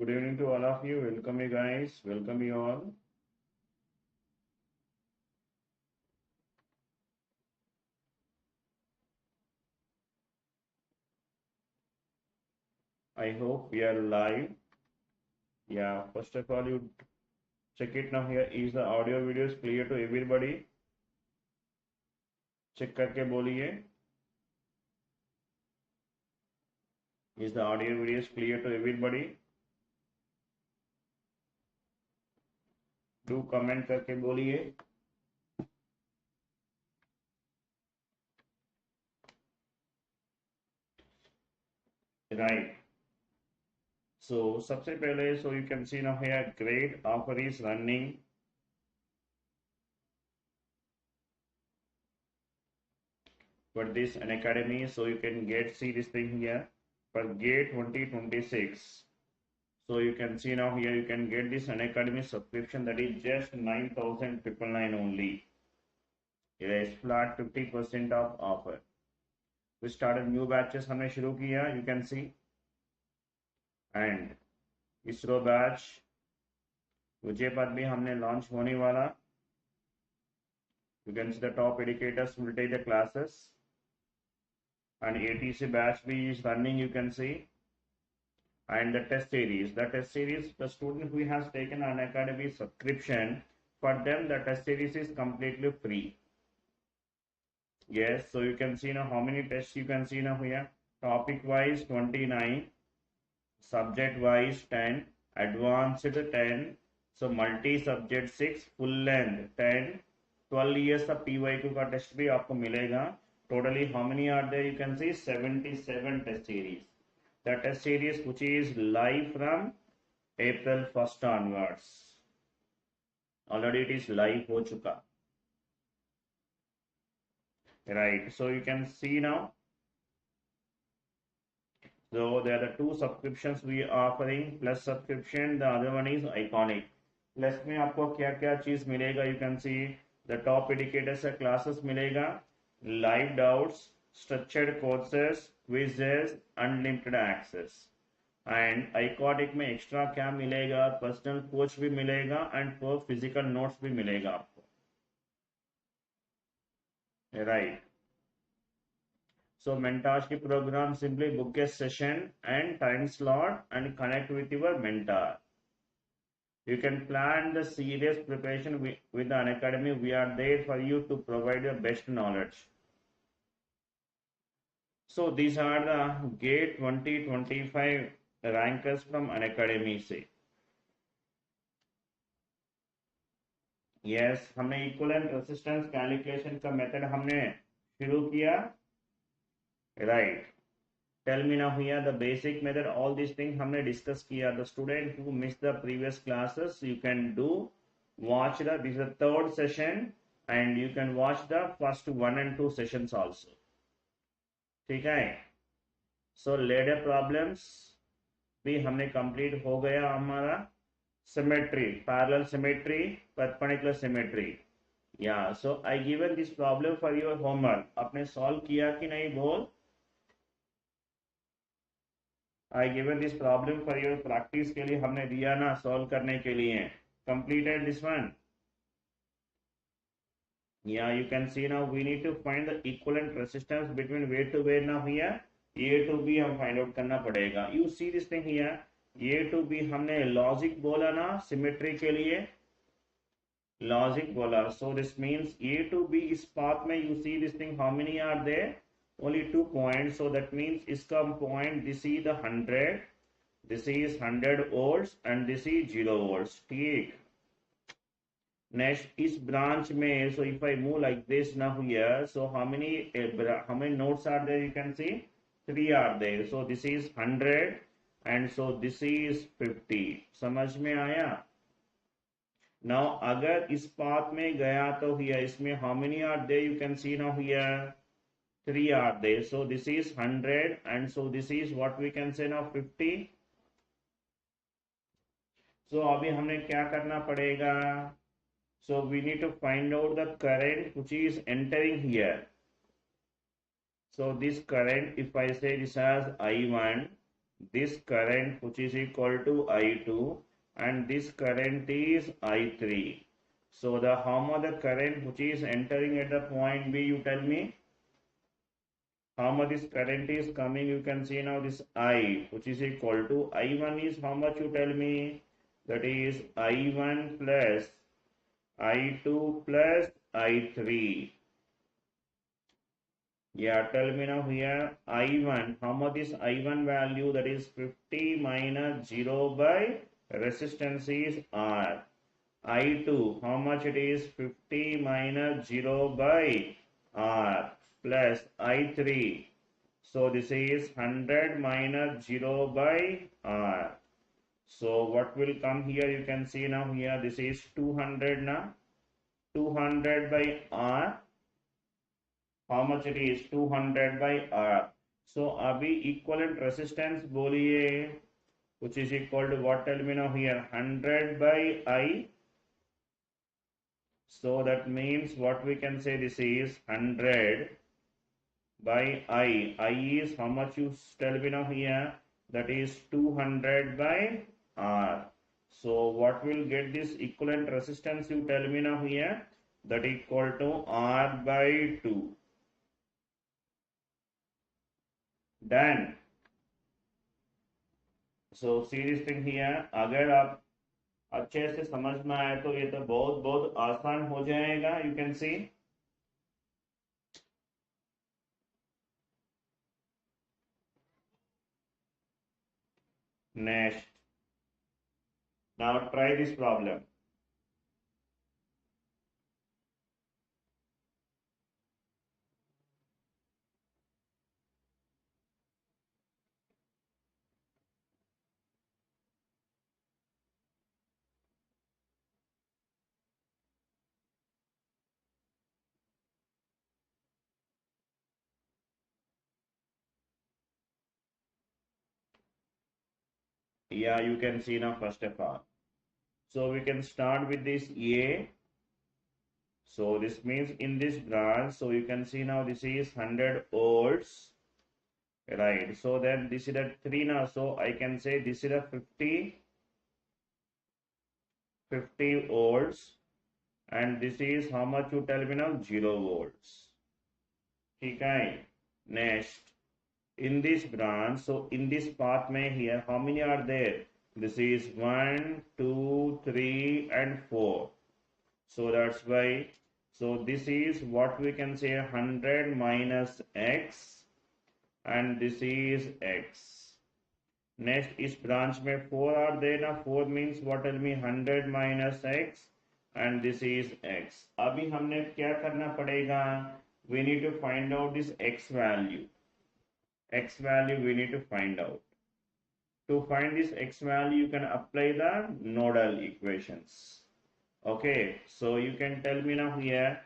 Good evening to all of you. Welcome you guys. Welcome you all. I hope we are live. Yeah, first of all, you check it now. Here is the audio video is clear to everybody. Check करके बोलिए. Is the audio video is clear to everybody? Do comment करके बोलिए. Right. So सबसे पहले, so you can see now here grade offer is running. For this an academy, so you can see this thing here for GATE 2026. So you can see now here you can get this an academy subscription that is just 9,999 only. It is flat 50% of offer. We started new batches हमने शुरू किया, you can see, and ISRO batch VijayPath भी हमने launch होने वाला. You can see the top educators will take the classes, and ATC batch भी is running, you can see. And the test series, the student who has taken an academy subscription, for them the test series is completely free. Yes, so you can see now how many tests you can see now here. Topic wise 29, subject wise 10, advanced 10, so multi subject 6, full length 10, 12 years of PYQ का test भी आपको मिलेगा. Totally how many are there? You can see 77 test series. The test series which is live from April 1st onwards. Already it is live हो चुका. Right, so you can see now. So there are the two subscriptions we are offering. Plus subscription, the other one is iconic. Plus में आपको क्या क्या चीज मिलेगा? You can see the top educators से classes मिलेगा, live doubts, structured courses, quizzes, unlimited access. And iconic में extra क्या मिलेगा? Personal coach भी मिलेगा and for physical notes भी मिलेगा आपको. Right. So mentorship program, simply book a session and time slot and connect with your mentor. You can plan the serious preparation with an academy. We are there for you to provide the best knowledge. So these are the GATE 2025 rankers from an academy से. Yes, हमने equivalent resistance calculation का method हमने शुरू किया. Right. Tell me now here the basic method. All these things हमने discuss किया. The student who missed the previous classes, you can watch this is the third session, and you can watch the first 1 and 2 sessions also. ठीक है. So ladder problems भी हमने complete हो गया हमारा. Symmetry, parallel symmetry, perpendicular symmetry. Yeah, so I given this problem for your homework. आपने solve किया कि नहीं बोल? I given this problem for your practice के लिए हमने दिया ना solve करने के लिए. Completed this one. Yeah, you can see now we need to find the equivalent resistance between where to where now here. A to B हम find out करना पड़ेगा. You see this thing here. A to B हमने logic बोला ना symmetry के लिए. Logic बोला. So this means A to B इस path में you see this thing how many are there? Only 2 points. So that means इसका point this is the 100. This is 100 volts and this is 0 volts. ठीक. Next इस branch में, so if I move like this now here, so how many nodes are there? You can see 3 are there. So this is 100 and so this is 50. समझ में आया? Now अगर इस path में गया तो here इसमें how many are there? You can see now here 3 are there. So this is 100 and so this is what we can say now 50. So अभी हमने क्या करना पड़ेगा? So we need to find out the current which is entering here. So this current, if I say this as I1, this current which is equal to I2 and this current is I3. So the how much the current which is entering at the point B, you tell me how much this current is coming. You can see now this I which is equal to I1 is how much, you tell me, that is I1 plus I2 plus I3. Yeah, tell me now here I1, how much is I1 value, that is 50 minus 0 by resistance is R. I2, how much it is 50 minus 0 by R plus I3. So this is 100 minus 0 by R. So what will come here, you can see now here, this is 200 now. 200 by R. How much it is 200 by R. So abhi equivalent resistance boliye, which is equal to what, tell me now here, 100 by I. So that means what we can say, this is 100 by I. I is how much, you tell me now here, that is 200 by R. So what will get this equivalent resistance, you tell me now here, that equal to R by 2. Done. So see this thing here, अगर आप अच्छे से समझ में आए तो ये तो बहुत बहुत आसान हो जाएगा. You can see. Next. Now try this problem. Yeah, you can see now first of all. So we can start with this A. So this means in this branch, so you can see now this is 100 volts, right? So then this is a 3 now, so I can say this is a 50 volts, and this is how much, you tell me now, 0 volts. Okay. Next, in this branch, so in this path may here, how many are there? This is 1, 2, 3 and 4. So that's why, so this is what we can say 100 minus X, and this is X. Next, is branch में 4 are there now. 4 means what, tell me, 100 minus X, and this is X. अभी हमने क्या करना पड़ेगा? We need to find out this X value. X value we need to find out. To find this X value, you can apply the nodal equations. Okay, so you can tell me now here.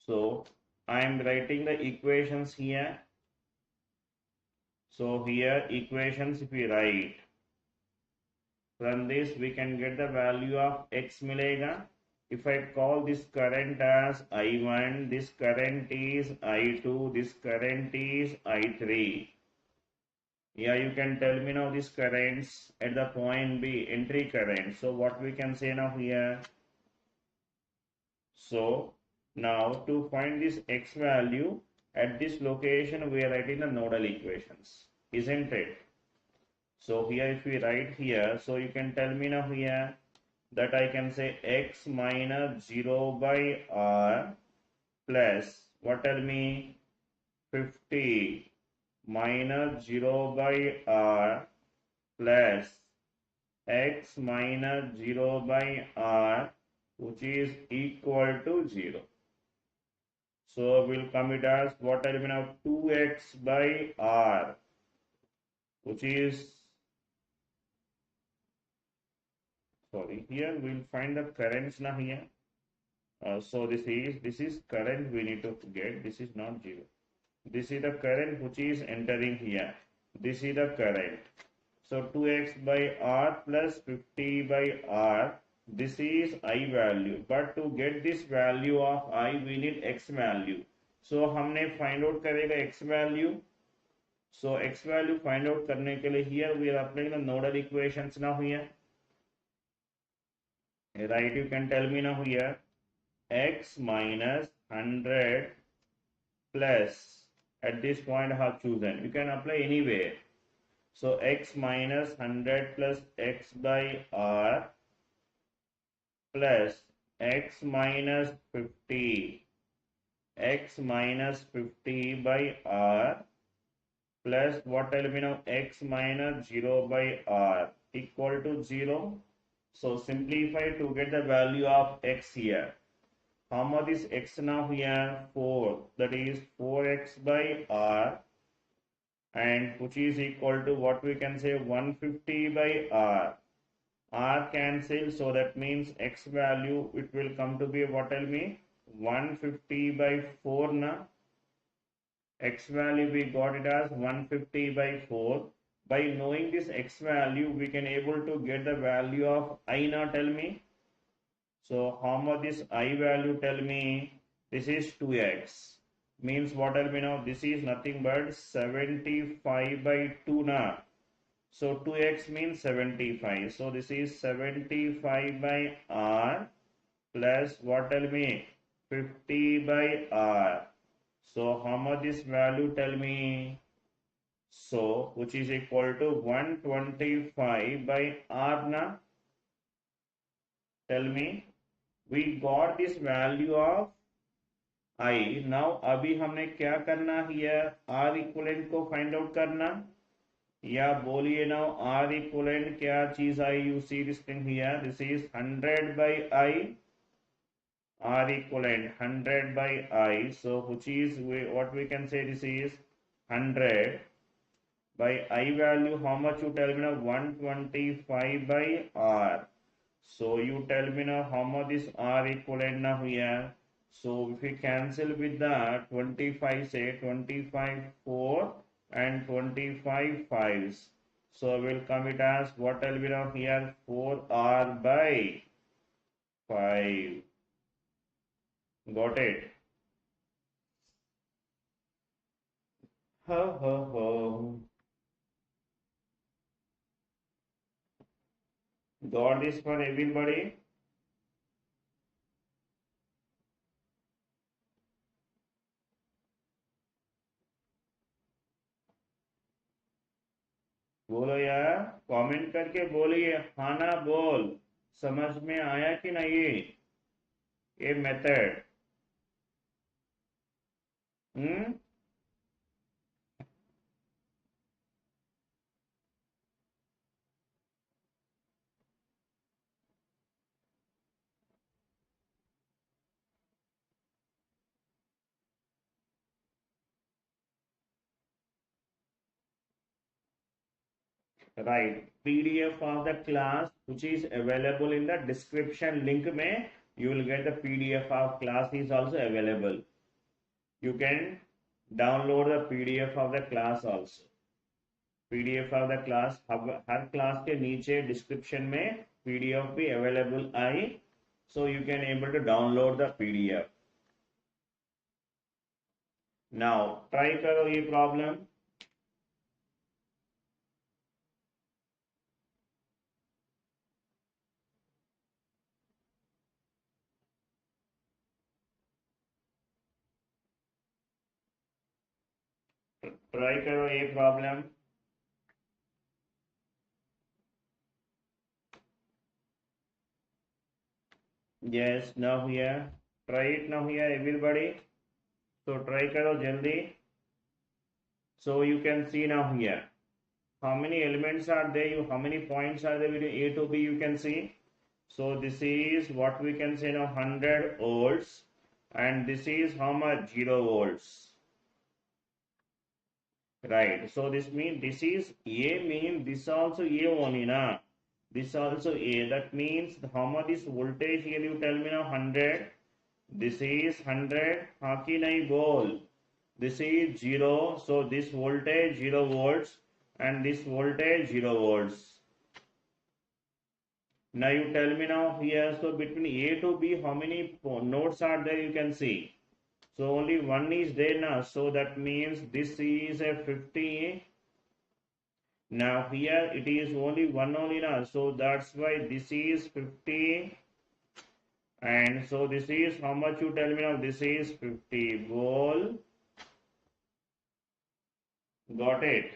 So I am writing the equations here. So here equations, if we write, from this we can get the value of X milega. If I call this current as I1, this current is I2, this current is I3. Yeah, you can tell me now this currents at the point B, entry current. So what we can say now here. So now to find this X value at this location, we are writing the nodal equations, isn't it? So here if we write here, so you can tell me now here that I can say X minus 0 by R plus, what, tell me, 50 minus 0 by R plus X minus 0 by R, which is equal to 0. So we'll come it as what, tell me now, 2X by R, which is, sorry, here we'll find the currents now here. So this is current we need to get. This is not 0. This is the current which is entering here. This is the current. So 2X by R plus 50 by R. This is I value. But to get this value of I, we need X value. So हमने find out करेगा X value. So x value find out करने के लिए here we are applying the nodal equations now here. Right, you can tell me now here x minus 100 plus at this point I have chosen. You can apply anywhere. So x minus 100 plus x by r plus x minus 50 by r plus what tell me now x minus 0 by r equal to 0. So simplify to get the value of x here. How much is x now here? 4. That is 4x by r, and which is equal to what we can say 150 by r. R cancel, so that means x value it will come to be what tell me 150 by 4 na. X value we got it as 150 by 4. By knowing this x value we can able to get the value of I now, tell me. So how much this I value, tell me. This is 2x. Means what tell me now, this is nothing but 75 by 2 na. So 2x means 75. So this is 75 by r plus what tell me 50 by r. So how much this value, tell me. So which is equal to 125 by r na. Tell me. We got this value of I. Now अभी हमने क्या करना here? R equivalent को find out करना. या बोलिए now R equivalent क्या चीज आई? You see this thing here. This is 100 by I. R equivalent 100 by I. So which is what we can say, this is 100 by I value. How much you tell me now? 125 by R. So you tell me now how much is R equivalent now here. So if we cancel with that 25, say 25 4 and 25 5s. So will come it as what will be now here 4R by 5. Got it? Ho ho ho. Got this for everybody? बोलो यार, comment करके बोलिए, हाँ ना बोल, समझ में आया कि नहीं ये method? Right, PDF of the class which is available in the description link में you will get the PDF of class is also available. You can download the PDF of the class also. PDF of the class, her class के नीचे description में PDF भी available I, so you can able to download the PDF. Now try करो ये problem. Try करो ये problem. Yes, now here. Try it now here, everybody. So try करो जल्दी. So you can see now here. How many elements are there? How many points are there between A to B? You can see. So this is what we can say now 100 volts, and this is how much? 0 volts. Right, so this means this is A, means this also A only na. This also A, that means how much is voltage here? You tell me now 100. This is 100. हाँ कि नहीं बोल. This is 0, so this voltage 0 volts and this voltage 0 volts. Now you tell me now here, so between A to B how many nodes are there? You can see. So only one is there now. So that means this is a 50. Now here it is only one only now. So that's why this is 50. And so this is how much you tell me now? This is 50 volt. Got it?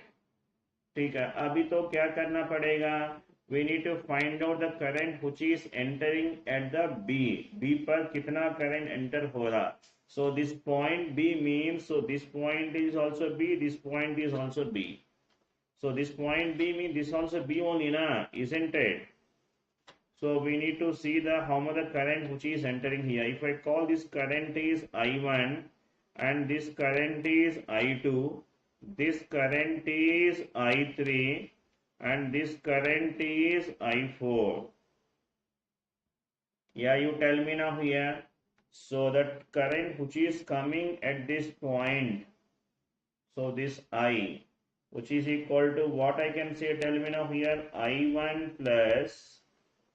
ठीक है. अभी तो क्या करना पड़ेगा? We need to find out the current which is entering at the B. B पर कितना current enter हो रहा? So this point B means, so this point is also B, this point is also B. So this point B means this also B only na, isn't it? So we need to see the how much the current which is entering here. If I call this current is I1 and this current is I2, this current is I3 and this current is I4. Yeah, you tell me now here. So that current which is coming at this point, so this I, which is equal to what I can say, tell me now here, I1 plus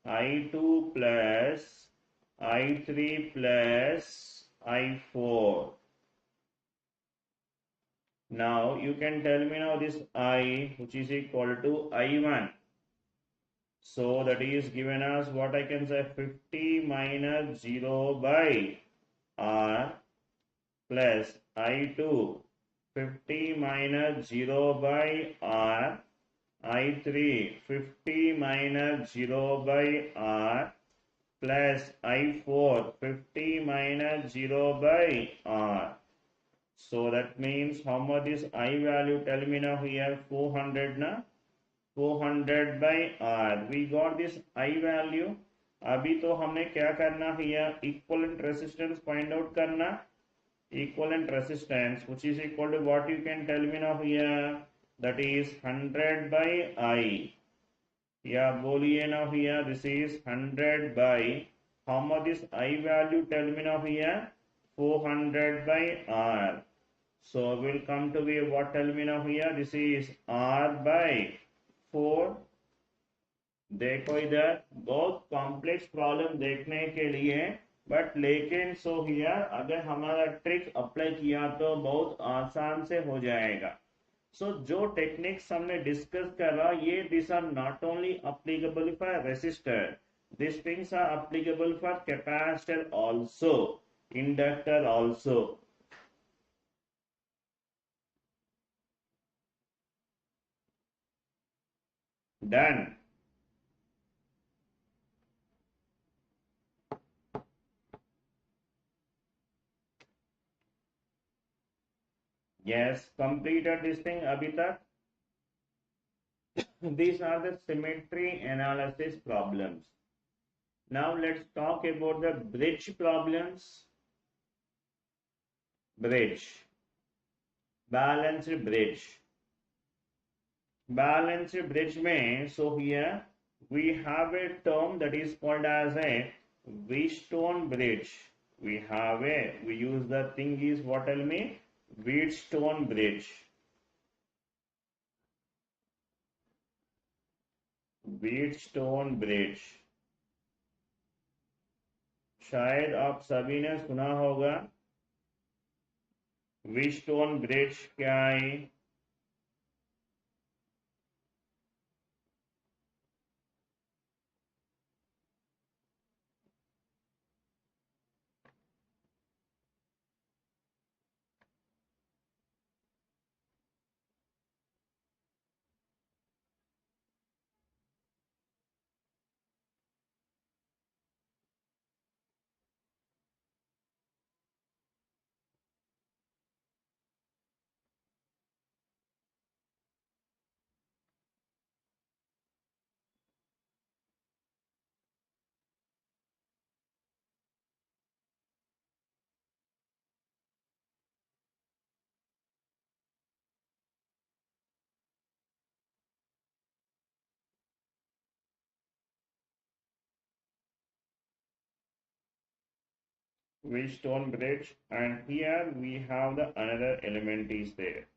I2 plus I3 plus I4. Now you can tell me now this I which is equal to I1. So that is given as what I can say, 50 minus 0 by R plus I2 50 minus 0 by R, I3 50 minus 0 by R plus I4 50 minus 0 by R. So that means how much is I value? Tell me now here, 400 na? 400 by R. We got this I value. अभी तो हमने क्या करना है? Equivalent resistance find out करना. Equivalent resistance which is equal to what you can tell me now here? That is 100 by I. Yeah, बोलिए now here. This is 100 by how much is I value? Tell me now here. 400 by R. So we'll come to be what, tell me now here. This is R by 4. देखो इधर बहुत complex problem देखने के लिए, but लेकिन so here अगर हमारा trick apply किया तो बहुत आसान से हो जाएगा. सो जो टेक्निक्स हमने डिस्कस करा ये this are not only applicable for resistor, this things are applicable for capacitor also, inductor also. Done. Yes, completed this thing abhi tak. These are the symmetry analysis problems. Now let's talk about the bridge problems. Bridge. Balanced bridge. Balanced bridge mein, so here we have a term that is called as a Wheatstone bridge. We use the thing is what, tell me? Wheatstone bridge. Wheatstone bridge. शायद आप सभी ने सुना होगा. Wheatstone bridge क्या है? Wheatstone bridge, and here we have the another element is there.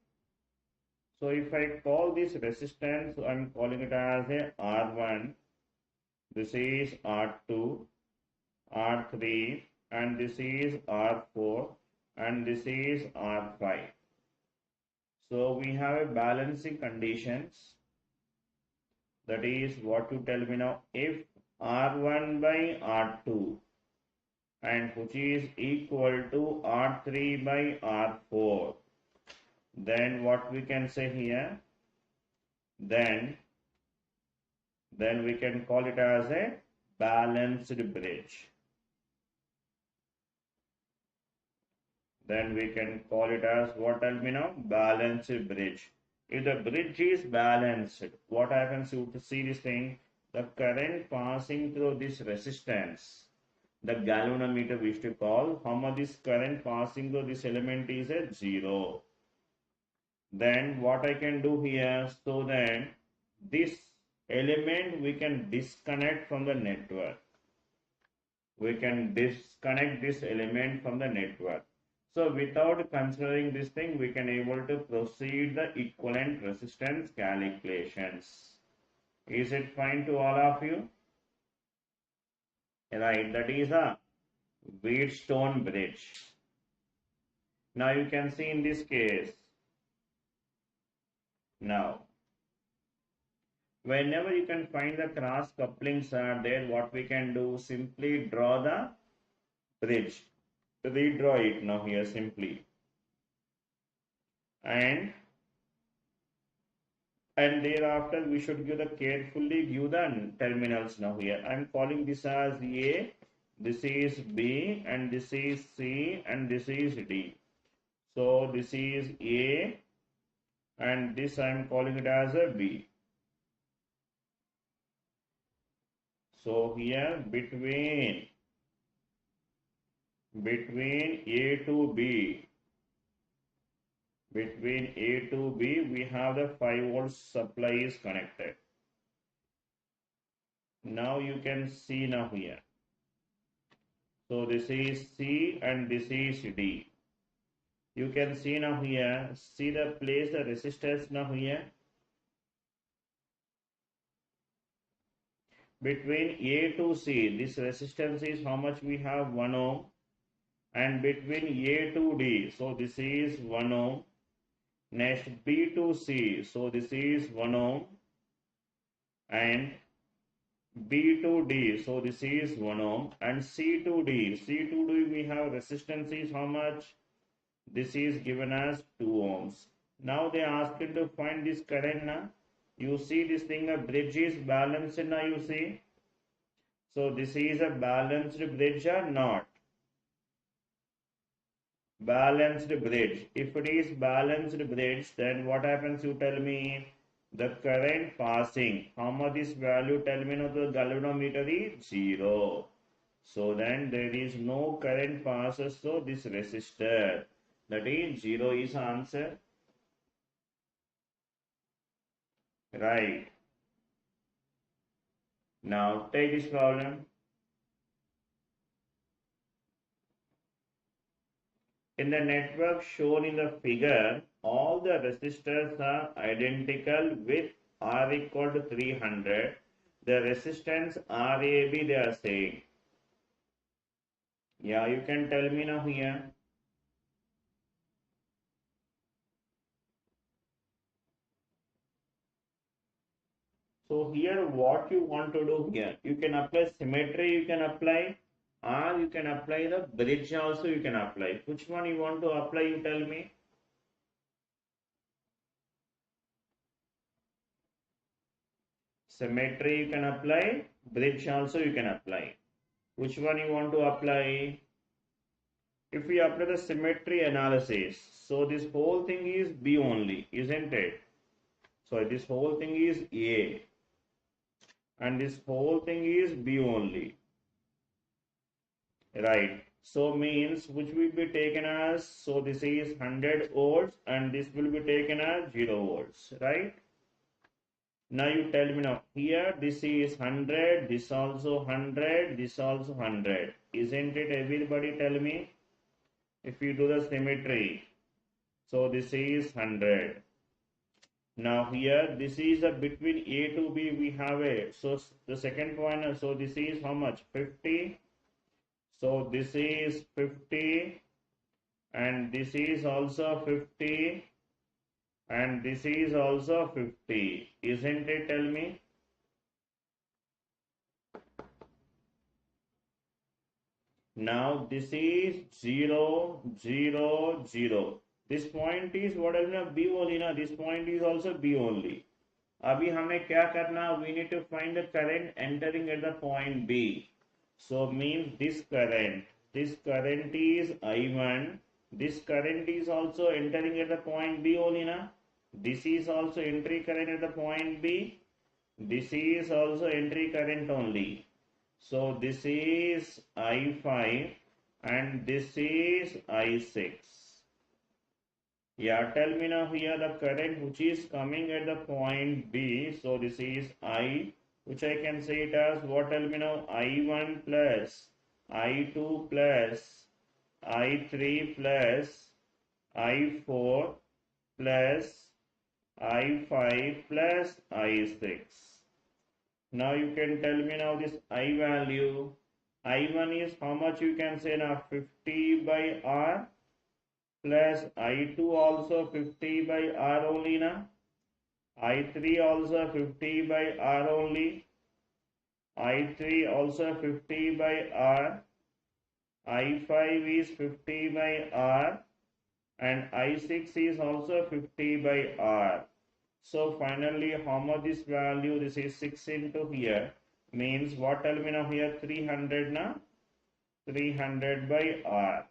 So if I call this resistance, I'm calling it as a R1, this is R2, R3, and this is R4, and this is R5. So we have a balancing conditions. That is what you tell me now. If R1 by R2 and which is equal to R3 by R4, then what we can say here? Then we can call it as a balanced bridge. Then we can call it as what, tell me now? Balanced bridge. If the bridge is balanced, what happens? You to see this thing, the current passing through this resistance, the galvanometer we used to call, how much this current passing through this element is at 0. Then what I can do here, so then this element we can disconnect from the network. We can disconnect this element from the network. So without considering this thing, we can able to proceed the equivalent resistance calculations. Is it fine to all of you? Right, that is a Wheatstone bridge. Now you can see in this case, now whenever you can find the cross couplings are there, what we can do, simply draw the bridge. Redraw it now here simply. And thereafter we should carefully give the terminals now here. I am calling this as A, this is B, and this is C, and this is D. So this is A, and this I am calling it as a B. So here between A to B, we have the 5 volts supply is connected. Now you can see now here. So this is C and this is D. You can see now here, see the place the resistors now here. Between A to C, this resistance is how much we have? 1 ohm. And between A to D, so this is 1 ohm. Next B to C, so this is 1 ohm. And B to D, so this is 1 ohm. And C to D, we have resistance is how much? This is given as 2 ohms. Now they asked you to find this current now. You see this thing, a bridge is balanced now, you see. So this is a balanced bridge or not? Balanced bridge. If it is balanced bridge, then what happens? You tell me the current passing. How much this value? Tell me now. The galvanometer is 0. So then there is no current passes. So this resistor, that is 0 is answer. Right. Now take this problem. In the network shown in the figure, all the resistors are identical with R equal to 300. The resistance RAB they are saying. Yeah, you can tell me now here. So here what you want to do here, you can apply symmetry, you can apply, or you can apply the bridge also you can apply. Which one you want to apply, you tell me. Symmetry you can apply, bridge also you can apply. Which one you want to apply? If we apply the symmetry analysis, so this whole thing is B only, isn't it? So this whole thing is A. And this whole thing is B only. Right. So means which will be taken as, so this is 100 volts and this will be taken as 0 volts. Right. Now you tell me now, here this is 100, this also 100, this also 100. Isn't it? Everybody tell me. If you do the symmetry, so this is 100. Now here this is a between A to B we have a, so the second point, so this is how much? 50. So this is 50 and this is also 50, and this is also 50, isn't it? Tell me. Now this is 0, 0, 0. This point is what is B only ना, this point is also B only. अभी हमें क्या करना, we need to find the current entering at the point B. So means this current is I1. This current is also entering at the point B only na. This is also entry current at the point B. This is also entry current only. So this is I5 and this is I6. Yeah, tell me now here the current which is coming at the point B. So this is I, which I can say it as what? Tell me now. I1 plus I2 plus I3 plus I4 plus I5 plus I6. Now you can tell me now this I value. I1 is how much you can say now? 50 by R plus I2 also 50 by R only na. I3 also 50 by R only. I3 also 50 by R. I5 is 50 by R and I6 is also 50 by R. So finally how much this value? This is 6 into here. Means what? Tell me now here. 300 na. 300 by R.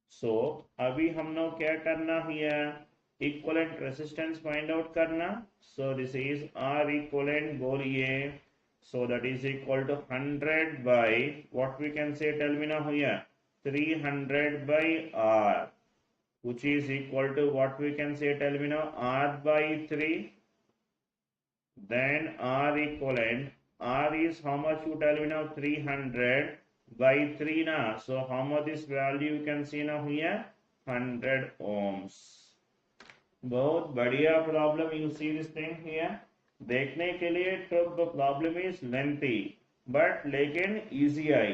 So अभी हम लोग क्या करना here? Equivalent resistance find out करना. So this is R equivalent बोलिए. So that is equal to 100 by what we can say? Tell me now here. 300 by R, which is equal to what we can say? Tell me now. R by 3. Then R equivalent. R is how much? You tell me now. 300 by 3 na. So how much this value you can see now here? 100 ohms. बहुत बढ़िया problem. You see this thing here. देखने के लिए तो problem is lengthy but लेकिन easy आई.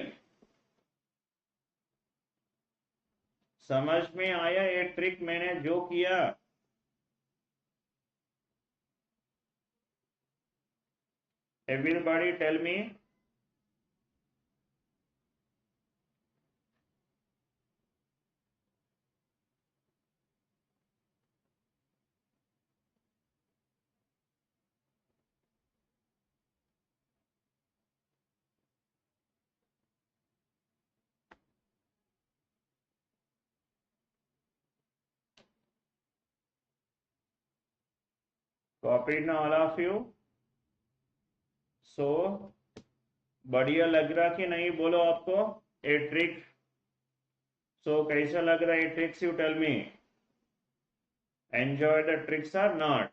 समझ में आया ये ट्रिक मैंने जो किया? Everybody tell me. Copied ना all of you? So बढ़िया लग रहा कि नहीं बोलो आपको ए ट्रिक? सो कैसा लग रहा है ये tricks? You tell me. Enjoy the tricks are not?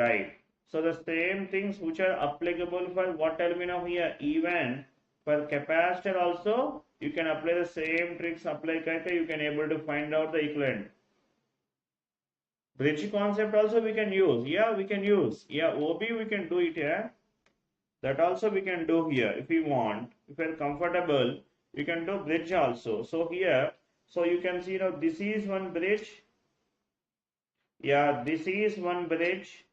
Right. So the same things which are applicable for what? Tell me now here. Even for capacitor also you can apply the same tricks. Apply करके you can able to find out the equivalent. Bridge concept also we can use. Yeah, we can use. Yeah, OB we can do it here. That also we can do here if you want. If you are comfortable, you can do bridge also. So here, so you can see now this is one bridge. Yeah, this is one bridge.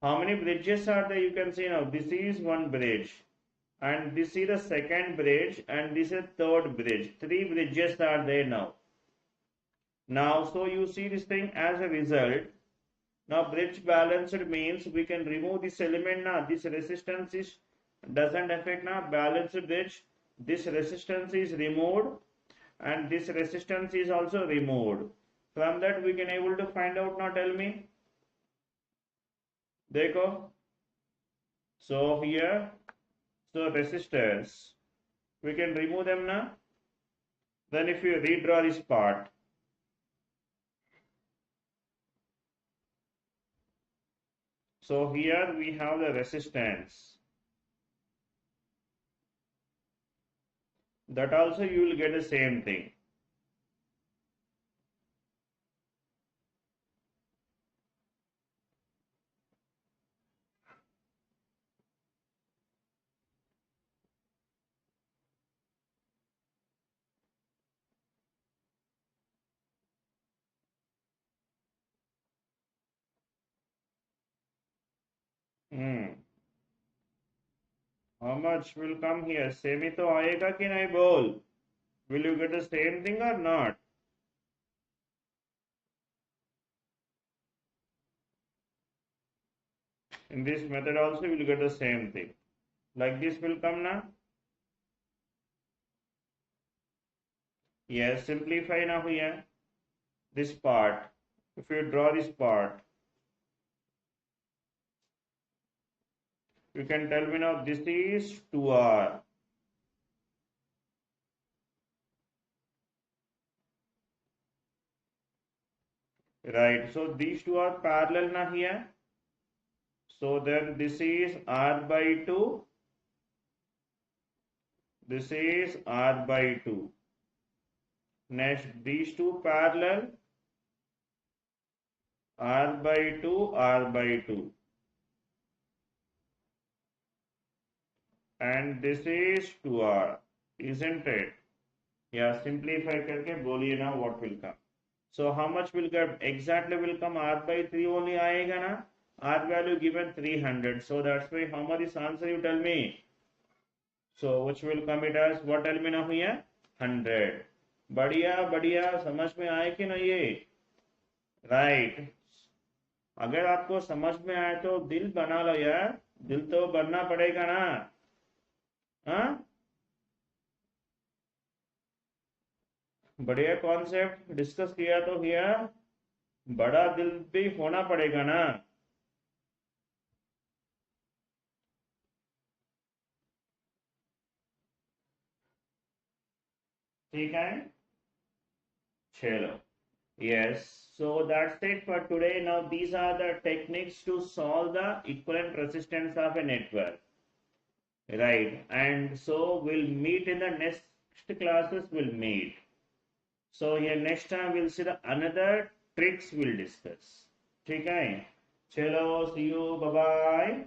How many bridges are there? You can see now this is one bridge and this is the second bridge and this is third bridge. 3 bridges are there now. So you see this thing as a result. Now bridge balanced means we can remove this element now. This resistance is doesn't affect now balanced bridge. This resistance is removed and this resistance is also removed. From that we can able to find out now. Tell me. देखो. So here, so resistors we can remove them now. Then if you redraw this part, so here we have the resistance. That also you will get the same thing. How much will come here? Same ही तो आएगा कि नहीं बोल? Will you get the same thing or not? In this method also you will get the same thing. Like this will come now. Yes, simplify now here. This part. If you draw this part, you can tell me now this is 2r. Right. So these two are parallel now here. So then this is r by 2. This is r by 2. Next, these two parallel, r by 2, r by 2. And this is 2r, isn't it? Yeah, simplify करके बोलिए ना what will come. So how much will come? Exactly will come r by 3 only आएगा ना? R value given 300. So that's why how much is answer you tell me? So which will come it as? What tell me now here? 100. बढ़िया बढ़िया समझ में आए कि नहीं ये? राइट. अगर आपको समझ में आए तो दिल बना लो यार. दिल तो बनना पड़ेगा ना. हाँ, बढ़िया कॉन्सेप्ट डिस्कस किया तो हियर बड़ा दिल भी होना पड़ेगा ना. ठीक है, चलो. Yes, so that's it for today. Now these are the techniques to solve the equivalent resistance of a network. Right, and so we'll meet in the next classes. We'll meet. So here next time we'll see the another tricks we'll discuss. ठीक है, चलो, see you, bye bye.